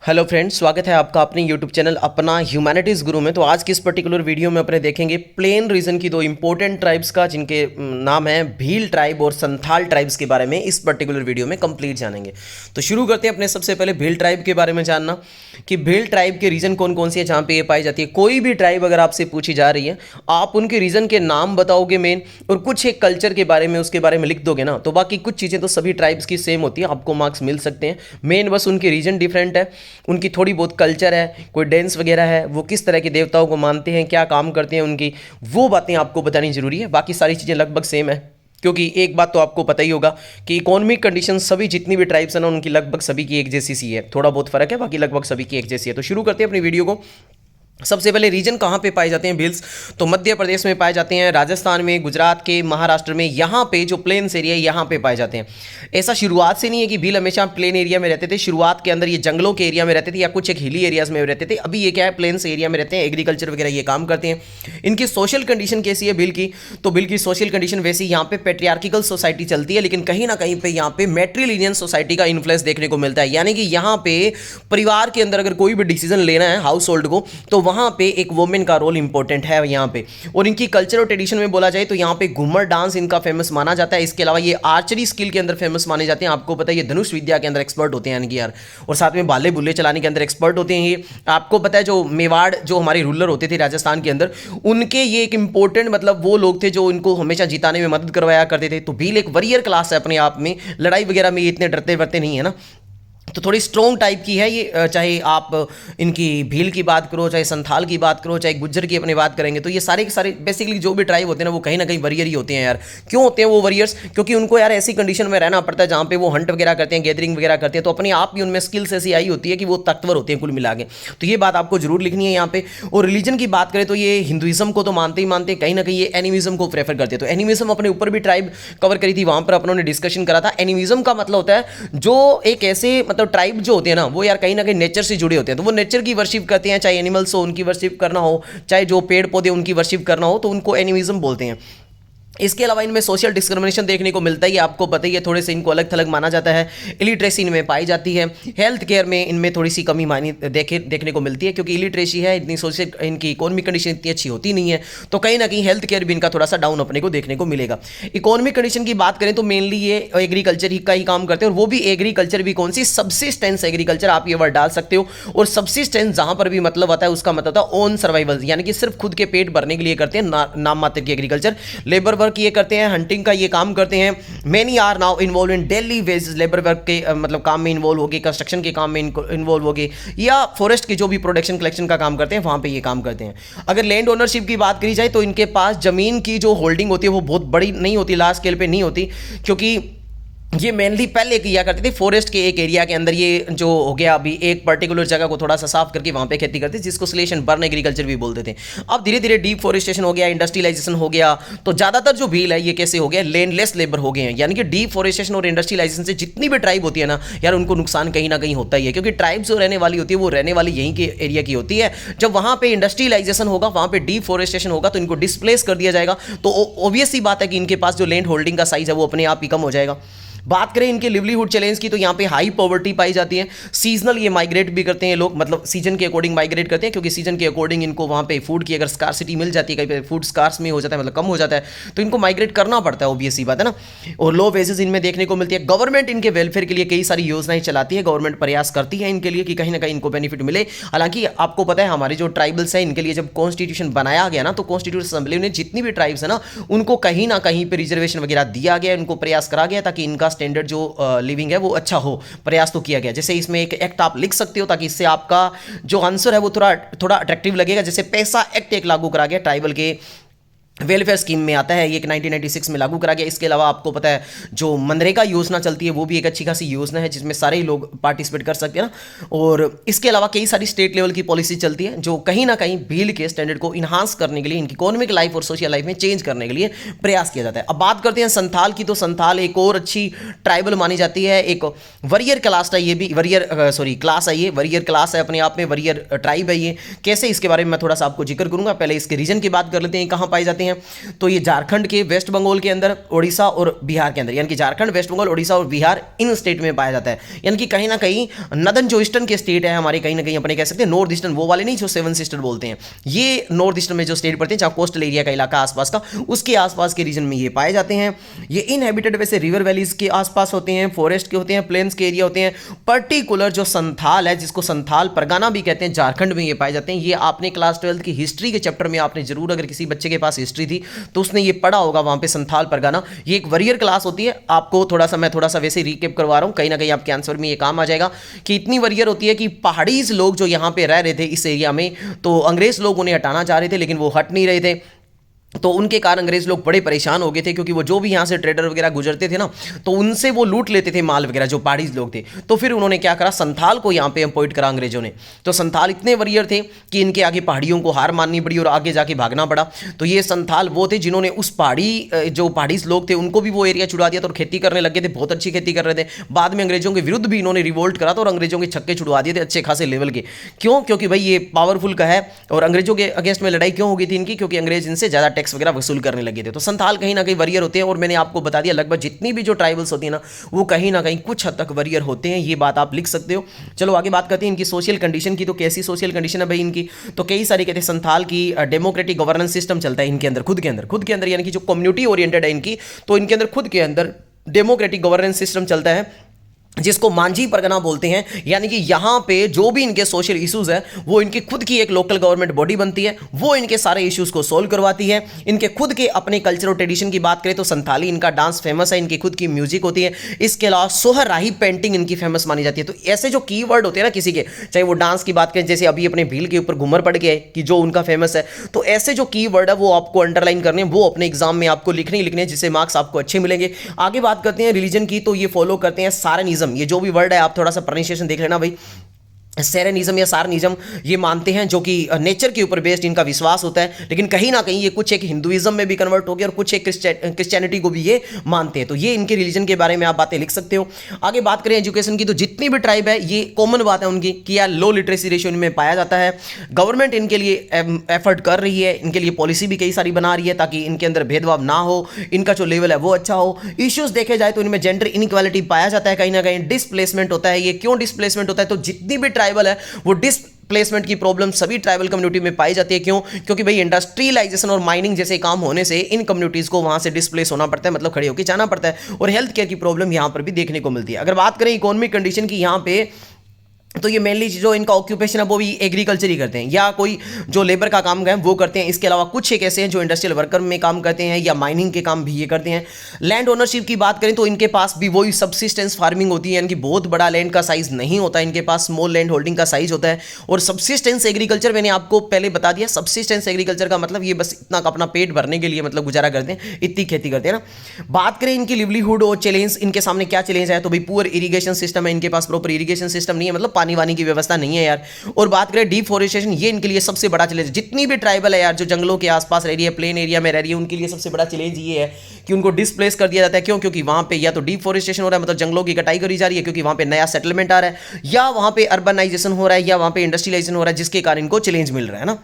Hello friends, स्वागत है आपका अपने यूट्यूब चैनल अपना ह्यूमैनिटीज़ गुरु में। तो आज की इस पर्टिकुलर वीडियो में अपने देखेंगे प्लेन रीजन की दो इंपॉर्टेंट ट्राइब्स का, जिनके नाम है भील ट्राइब और संथाल ट्राइब्स के बारे में इस पर्टिकुलर वीडियो में कंप्लीट जानेंगे। तो शुरू करते हैं अपने सबसे पहले भील ट्राइब के बारे में जानना कि भील ट्राइब के रीजन कौन कौन सी है जहाँ पे ये पाई जाती है। कोई भी ट्राइब अगर आपसे पूछी जा रही है, आप उनके रीजन के नाम बताओगे मेन, और कुछ एक कल्चर के बारे में उसके बारे में लिख दोगे ना, तो बाकी कुछ चीज़ें तो सभी ट्राइब्स की सेम होती है, आपको मार्क्स मिल सकते हैं। मेन बस उनके रीजन डिफरेंट है, उनकी थोड़ी बहुत कल्चर है, कोई डांस वगैरह है, वो किस तरह के देवताओं को मानते हैं, क्या काम करते हैं उनकी, वो बातें आपको बतानी जरूरी है। बाकी सारी चीज़ें लगभग सेम है, क्योंकि एक बात तो आपको पता ही होगा कि इकोनॉमिक कंडीशन सभी जितनी भी ट्राइब्स हैं ना, उनकी लगभग सभी की एक जैसी सी है। थोड़ा बहुत फर्क है, बाकी लगभग सभी की एक जैसी है। तो शुरू करते हैं अपनी वीडियो को। सबसे पहले रीजन कहाँ पे पाए जाते हैं भील्स, तो मध्य प्रदेश में पाए जाते हैं, राजस्थान में, गुजरात के, महाराष्ट्र में। यहाँ पे जो प्लेन्स एरिया है यहाँ पे पाए जाते हैं। ऐसा शुरुआत से नहीं है कि भील हमेशा प्लेन एरिया में रहते थे। शुरुआत के अंदर ये जंगलों के एरिया में रहते थे या कुछ एक हिली एरियाज में रहते थे। अभी ये क्या है, प्लेन्स एरिया में रहते हैं, एग्रीकल्चर वगैरह ये काम करते हैं। इनकी सोशल कंडीशन कैसी है भील की, तो भील की सोशल कंडीशन वैसी, यहाँ पे पेट्रियार्किकल सोसाइटी चलती है, लेकिन कहीं ना कहीं पे यहाँ पे मैट्रिलिनियन सोसाइटी का इन्फ्लुएंस देखने को मिलता है। यानी कि यहाँ पे परिवार के अंदर अगर कोई भी डिसीजन लेना है हाउस होल्ड को, तो वहाँ पे एक वुमेन का रोल इंपॉर्टेंट है यहाँ पे। और इनकी कल्चर और ट्रेडिशन में बोला जाए तो यहाँ पे घूमर डांस इनका फेमस माना जाता है। इसके अलावा ये आर्चरी स्किल के अंदर फेमस माने जाते हैं। आपको पता है ये धनुष विद्या के अंदर एक्सपर्ट होते हैं यानी कि यार, और साथ में भाले बुल्ले चलाने के अंदर एक्सपर्ट होते हैं ये। आपको पता है जो मेवाड़ जो हमारे रूलर होते थे राजस्थान के अंदर, उनके ये एक इंपॉर्टेंट मतलब वो लोग थे जो इनको हमेशा जिताने में मदद करवाया करते थे। तो भील एक वॉरियर क्लास है अपने आप में, लड़ाई वगैरह में ये इतने डरते वरते नहीं है ना, तो थोड़ी स्ट्रॉन्ग टाइप की है ये। चाहे आप इनकी भील की बात करो, चाहे संथाल की बात करो, चाहे गुज्जर की अपनी बात करेंगे, तो ये सारे के सारे बेसिकली जो भी ट्राइब होते हैं ना, वो कहीं ना कहीं वरियर ही होते हैं यार। क्यों होते हैं वो वरियर्स, क्योंकि उनको यार ऐसी कंडीशन में रहना पड़ता है जहाँ पे वो हंट वगैरह करते हैं, गैदरिंग वगैरह करते हैं, तो अपने आप ही उनमें स्किल्स ऐसी आई होती है कि वो ताकतवर होते हैं कुल मिला के। तो ये बात आपको जरूर लिखनी है यहाँ पे। और रिलीजन की बात करें तो ये हिंदुइज्म को तो मानते ही मानते हैं, कहीं ना कहीं ये एनिमिज्म को प्रेफर करते हैं। तो एनिमिज्म अपने ऊपर भी ट्राइब कवर करी थी, वहाँ पर अपनों ने डिस्कशन करा था। एनिमिज्म का मतलब होता है जो एक ऐसे मतलब ट्राइब जो होते हैं ना, वो यार कहीं ना कहीं नेचर से जुड़े होते हैं, तो वो नेचर की वर्शिप करते हैं। चाहे एनिमल्स हो उनकी वर्शिप करना हो, चाहे जो पेड़ पौधे उनकी वर्शिप करना हो, तो उनको एनिमिज्म बोलते हैं। इसके अलावा इनमें सोशल डिस्क्रिमिनेशन देखने को मिलता है, ये आपको पता ही है, थोड़े से इनको अलग थलग माना जाता है। इलिटरेसी इनमें पाई जाती है। हेल्थ केयर में इनमें थोड़ी सी कमी देखने को मिलती है, क्योंकि इलिटरेसी है, इतनी सोशल इनकी इकोनॉमिक कंडीशन इतनी अच्छी होती नहीं है, तो कहीं ना कहीं हेल्थ केयर भी इनका थोड़ा सा डाउन अपने को देखने को मिलेगा। इकोनॉमिक कंडीशन की बात करें तो मेनली ये एग्रीकल्चर ही का ही काम करते हैं, और वो भी एग्रीकल्चर भी कौन सी, सबसिस्टेंस एग्रीकल्चर आप ये वर्ड डाल सकते हो। और सबसिस्टेंस जहां पर भी मतलब आता है उसका मतलब होता है ओन सर्वाइवल, यानी कि सिर्फ खुद के पेट भरने के लिए करते हैं, नाम मात्र की एग्रीकल्चर। लेबर वर्क ये करते हैं, हंटिंग का ये काम करते हैं। Many are now involve in daily basis labour work के मतलब काम में इन्वॉल्व हो गए, कंस्ट्रक्शन के काम में इन्वॉल्व हो गए, या फॉरेस्ट के जो भी प्रोडक्शन कलेक्शन का काम करते हैं वहां पे ये काम करते हैं। अगर लैंड ओनरशिप की बात करी जाए तो इनके पास जमीन की जो होल्डिंग होती है वो बहुत बड़ी नहीं होती, लार्ज स्केल पे नहीं होती, क्योंकि ये मेनली पहले किया करते थे फॉरेस्ट के एक एरिया के अंदर। ये जो हो गया अभी एक पर्टिकुलर जगह को थोड़ा सा साफ करके वहां पे खेती करते थे, जिसको स्लेशन बर्न एग्रीकल्चर भी बोलते थे। अब धीरे धीरे डीफॉरेस्टेशन हो गया, इंडस्ट्रियलाइजेशन हो गया, तो ज्यादातर जो भील है ये कैसे हो गया, लैंडलेस लेबर हो गए हैं। यानी कि डीफॉरेस्टेशन और इंडस्ट्रियलाइजेशन से जितनी भी ट्राइब होती है ना यार, उनको नुकसान कहीं ना कहीं होता ही है, क्योंकि ट्राइब जो रहने वाली होती है वो रहने वाली यहीं के एरिया की होती है। जब वहां पे इंडस्ट्रियलाइजेशन होगा, वहां पे डीफॉरेस्टेशन होगा, तो इनको डिस्प्लेस कर दिया जाएगा। तो ऑब्वियस सी बात है कि इनके पास जो लैंड होल्डिंग का साइज है वो अपने आप ही कम हो जाएगा। बात करें इनके लिवलीहुड चैलेंज की, तो यहाँ पे हाई पॉवर्टी पाई जाती है। सीजनल ये माइग्रेट भी करते हैं लोग, मतलब सीजन के अकॉर्डिंग माइग्रेट करते हैं, क्योंकि सीजन के अकॉर्डिंग इनको वहाँ पे फूड की अगर स्कार्सिटी मिल जाती है, कहीं पे फूड स्कार्स में हो जाता है, मतलब कम हो जाता है, तो इनको माइग्रेट करना पड़ता है, ऑब्वियस सी बात है ना। और लो वेजेस इनमें देखने को मिलती है। गवर्नमेंट इनके वेलफेयर के लिए कई सारी योजनाएं चलाती है, गवर्नमेंट प्रयास करती है इनके लिए कि कहीं ना कहीं इनको बेनिफिट मिले। हालांकि आपको पता है हमारे जो ट्राइबल्स हैं इनके लिए जब कॉन्स्टिट्यूशन बनाया गया ना, तो कॉन्स्टिट्यूशन असेंबली ने जितनी भी ट्राइब्स है ना उनको कहीं ना कहीं पे रिजर्वेशन वगैरह दिया गया, उनको प्रयास करा गया ताकि इनका स्टैंडर्ड जो लिविंग है वो अच्छा हो, प्रयास तो किया गया। जैसे इसमें एक एक्ट आप लिख सकते हो ताकि इससे आपका जो आंसर है वो थोड़ा अट्रैक्टिव लगेगा। जैसे पैसा एक्ट एक लागू करा गया ट्राइबल के वेलफेयर स्कीम में आता है, ये 1996 में लागू करा गया। इसके अलावा आपको पता है जो मनरेगा योजना चलती है वो भी एक अच्छी खासी योजना है, जिसमें सारे ही लोग पार्टिसिपेट कर सकते हैं ना। और इसके अलावा कई सारी स्टेट लेवल की पॉलिसी चलती है जो कहीं ना कहीं भील के स्टैंडर्ड को इन्हांस करने के लिए, इनकी इकोनॉमिक लाइफ और सोशल लाइफ में चेंज करने के लिए प्रयास किया जाता है। अब बात करते हैं संथाल की, तो संथाल एक और अच्छी ट्राइबल मानी जाती है, एक वरियर क्लास है, ये भी क्लास है, ये वरियर क्लास है अपने आप में, वरियर ट्राइब है ये। कैसे, इसके बारे में मैं थोड़ा सा आपको जिक्र करूंगा। पहले इसके रीजन की बात कर लेते हैं, कहाँ पाए जाते हैं हैं, तो ये झारखंड के, वेस्ट बंगाल के अंदर, उड़ीसा और बिहार के अंदर, यानी कि झारखंड, वेस्ट बंगाल, उड़ीसा और बिहार इन स्टेट में पाया जाता है। यानी कि कहीं ना कहीं नदन जो ईस्टर्न के स्टेट है हमारे, कहीं ना कहीं अपने कह सकते हैं नॉर्थ ईस्टर्न, वो वाले नहीं जो सेवन सिस्टर बोलते हैं, ये नॉर्थ ईस्टर्न में जो स्टेट पड़ते हैं, जहाँ कोस्टल एरिया का इलाका आसपास का, उसके आसपास के रीजन में ये पाए जाते हैं। ये इनहेबिटेड वैसे रिवर वैलीज के आसपास होते हैं, फॉरेस्ट के होते हैं, प्लेन्स के एरिया होते हैं। पर्टिकुलर जो संथाल है, जिसको संथाल परगना भी कहते हैं, झारखंड में ये पाए जाते हैं। ये आपने क्लास 12 की हिस्ट्री के चैप्टर में आपने जरूर, अगर किसी बच्चे के पास हिस्ट्री थी तो उसने ये पढ़ा होगा वहां पे, संथाल परगना। ये एक वरियर क्लास होती है। आपको मैं थोड़ा सा वैसे रिकेप करवा रहा हूं, कहीं ना कहीं आपके आंसर में ये काम आ जाएगा कि इतनी वरियर होती है कि पहाड़ी लोग जो यहां पे रह रहे थे इस एरिया में, तो अंग्रेज लोग उन्हें हटाना चाह रहे थे, लेकिन वो हट नहीं रहे थे। तो उनके कारण अंग्रेज लोग बड़े परेशान हो गए थे, क्योंकि वो जो भी यहाँ से ट्रेडर वगैरह गुजरते थे ना, तो उनसे वो लूट लेते थे माल वगैरह, जो पहाड़ी लोग थे। तो फिर उन्होंने क्या करा, संथाल को यहाँ पे अपॉइंट करा अंग्रेजों ने। तो संथाल इतने वरियर थे कि इनके आगे पहाड़ियों को हार माननी पड़ी और आगे जाके भागना पड़ा। तो ये संथाल वो थे जिन्होंने उस जो पहाड़ी लोग थे उनको भी वो एरिया छुड़ा दिया था और खेती करने लगे थे, बहुत अच्छी खेती कर रहे थे। बाद में अंग्रेजों के विरुद्ध भी इन्होंने रिवोल्ट करा था और अंग्रेजों के छक्के छुड़वा दिए थे अच्छे खासे लेवल के। क्यों? क्योंकि भाई ये पावरफुल का है, और अंग्रेजों के अगेंस्ट में लड़ाई क्यों हो गई थी इनकी? क्योंकि अंग्रेज इनसे ज़्यादा टैक्स वगैरह वसूल करने लगे थे। तो संथाल कहीं ना कहीं वरियर होते हैं, और मैंने आपको बता दिया लगभग जितनी भी जो ट्राइबल्स होती है ना, वो कहीं ना कहीं कुछ हद तक वरियर होते हैं। ये बात आप लिख सकते हो। चलो आगे बात करते हैं इनकी सोशल कंडीशन की। तो कैसी सोशल कंडीशन है भाई इनकी? तो कई सारी कहते हैं संथाल की डेमोक्रेटिक गवर्नेंस सिस्टम चलता है इनके अंदर, खुद के अंदर, यानी कि जो कम्युनिटी ओरिएंटेड है इनकी, तो इनके अंदर खुद के अंदर डेमोक्रेटिक गवर्नेंस सिस्टम चलता है, जिसको मांझी परगना बोलते हैं। यानी कि यहां पे जो भी इनके सोशल इश्यूज है, वो इनकी खुद की एक लोकल गवर्नमेंट बॉडी बनती है, वो इनके सारे इश्यूज को सोल्व करवाती है। इनके खुद के अपने कल्चर और ट्रेडिशन की बात करें तो संथाली इनका डांस फेमस है, इनकी खुद की म्यूजिक होती है। इसके अलावा सोहराही पेंटिंग इनकी फेमस मानी जाती है। तो ऐसे जो कीवर्ड होते हैं ना किसी के, चाहे वो डांस की बात करें, जैसे अभी अपने भील के ऊपर घूमर पड़ गया है कि जो उनका फेमस है, तो ऐसे जो कीवर्ड है वो आपको अंडरलाइन करने, वो अपने एग्जाम में आपको लिखने ही लिखने, जिससे मार्क्स आपको अच्छे मिलेंगे। आगे बात करते हैं रिलीजन की। तो ये फॉलो करते हैं सारनिज्म। ये जो भी वर्ड है आप थोड़ा सा प्रोनाउंसिएशन देख लेना भाई। सेरेनिज्म या सारनिज्म ये मानते हैं, जो कि नेचर के ऊपर बेस्ड इनका विश्वास होता है, लेकिन कहीं ना कहीं ये कुछ एक हिंदुइज्म में भी कन्वर्ट हो गया और कुछ एक क्रिश्चियनिटी को भी ये मानते हैं। तो ये इनके रिलीजन के बारे में आप बातें लिख सकते हो। आगे बात करें एजुकेशन की, तो जितनी भी ट्राइब है ये कॉमन बात है उनकी कि यार लो लिटरेसी रेशियो इनमें पाया जाता है। गवर्नमेंट इनके लिए एफर्ट कर रही है, इनके लिए पॉलिसी भी कई सारी बना रही है ताकि इनके अंदर भेदभाव ना हो, इनका जो लेवल है वो अच्छा हो। इश्यूज देखे जाए तो इनमें जेंडर इनइक्वालिटी पाया जाता है, कहीं ना कहीं डिस्प्लेसमेंट होता है। ये क्यों डिस्प्लेसमेंट होता है? तो जितनी भी ट्राइबल है वो डिस्प्लेसमेंट की प्रॉब्लम सभी ट्राइबल कम्युनिटी में पाई जाती है। क्यों? क्योंकि भाई इंडस्ट्रियलाइजेशन और माइनिंग जैसे काम होने से इन कम्युनिटीज को वहां से डिस्प्लेस होना पड़ता है, मतलब खड़े होकर जाना पड़ता है, और हेल्थ केयर की प्रॉब्लम यहां पर भी देखने को मिलती है। अगर बात करें इकोनॉमिक कंडीशन की यहां पे, तो ये मेनली जो इनका ऑक्यूपेशन है वो भी एग्रीकल्चर ही करते हैं, या कोई जो लेबर का काम है वो करते हैं। इसके अलावा कुछ एक ऐसे हैं जो इंडस्ट्रियल वर्कर में काम करते हैं या माइनिंग के काम भी ये करते हैं। लैंड ओनरशिप की बात करें तो इनके पास भी वही सब्सिस्टेंस फार्मिंग होती है, यानी कि बहुत बड़ा लैंड का साइज नहीं होता इनके पास, स्मॉल लैंड होल्डिंग का साइज होता है। और सब्सिस्टेंस एग्रीकल्चर मैंने आपको पहले बता दिया, सब्सिस्टेंस एग्रीकल्चर का मतलब ये बस इतना अपना पेट भरने के लिए मतलब गुजारा करते हैं, इतनी खेती करते हैं ना। बात करें इनकी लिवलीहुड और चैलेंज, इनके सामने क्या चैलेंज है? तो भाई पुअर इरीगेशन सिस्टम है इनके पास, प्रॉपर इरीगेशन सिस्टम नहीं है, मतलब पानी वानी की व्यवस्था नहीं है यार। और बात करें डिफॉरेस्टेशन, ये इनके लिए सबसे बड़ा चैलेंज। जितनी भी ट्राइबल है यार जो जंगलों के आसपास रह रही है, प्लेन एरिया में रह रही है, उनके लिए सबसे बड़ा चैलेंज ये है कि उनको डिस्प्लेस कर दिया जाता है। क्यों? क्योंकि वहां पे या तो डिफॉरेस्टेशन हो रहा है, मतलब जंगलों की कटाई करी जा रही है, क्योंकि वहां पे नया सेटलमेंट आ रहा है, या वहां पे अर्बनाइजेशन हो रहा है, या वहां पे इंडस्ट्रियलाइजेशन हो रहा है, जिसके कारण इनको चैलेंज मिल रहा है ना।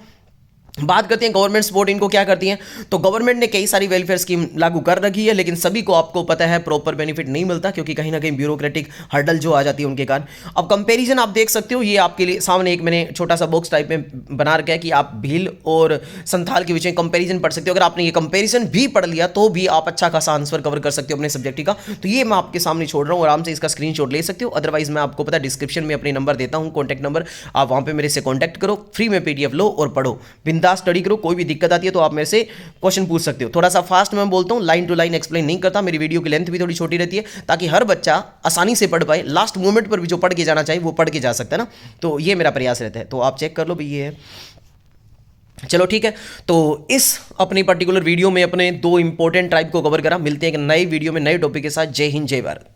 बात करते हैं गवर्नमेंट सपोर्ट इनको क्या करती है। तो गवर्नमेंट ने कई सारी वेलफेयर स्कीम लागू कर रखी है, लेकिन सभी को आपको पता है प्रॉपर बेनिफिट नहीं मिलता, क्योंकि कहीं ना कहीं ब्यूरोक्रेटिक हर्डल जो आ जाती है उनके कारण। अब कंपैरिजन आप देख सकते हो, ये आपके लिए सामने एक मैंने छोटा सा बॉक्स टाइप में बना रखा है कि आप भील और संथाल के बीच में कंपैरिजन पढ़ सकते हो। अगर आपने ये कंपैरिजन भी पढ़ लिया तो भी आप अच्छा खासा आंसर कवर कर सकते हो अपने सब्जेक्ट का। तो ये मैं आपके सामने छोड़ रहा हूँ, आराम से इसका स्क्रीनशॉट ले सकते हो। अदरवाइज मैं आपको पता डिस्क्रिप्शन में अपने नंबर देता हूँ, कॉन्टैक्ट नंबर, आप वहाँ पे मेरे से कॉन्टैक्ट करो, फ्री में PDF लो और पढ़ो, बिंदास स्टडी करो। कोई दिक्कत आती है तो आप मेरे से क्वेश्चन पूछ सकते हो। थोड़ा सा फास्ट मैं बोलता हूं, लाइन टू लाइन एक्सप्लेन नहीं करता, मेरी वीडियो की लेंथ भी थोड़ी छोटी रहती है ताकि हर बच्चा आसानी से पढ़ पाए, लास्ट मोमेंट पर भी जो पढ़ के जाना चाहिए वो पढ़ के जा सकता है ना। तो ये मेरा प्रयास रहता है, तो आप चेक कर लो भाई, ये है। चलो ठीक है, तो इस अपनी पर्टिकुलर वीडियो में अपने 2 इंपॉर्टेंट ट्राइब को कवर करा। मिलते हैं एक नई वीडियो में नए टॉपिक के साथ। जय हिंद, जय भारत।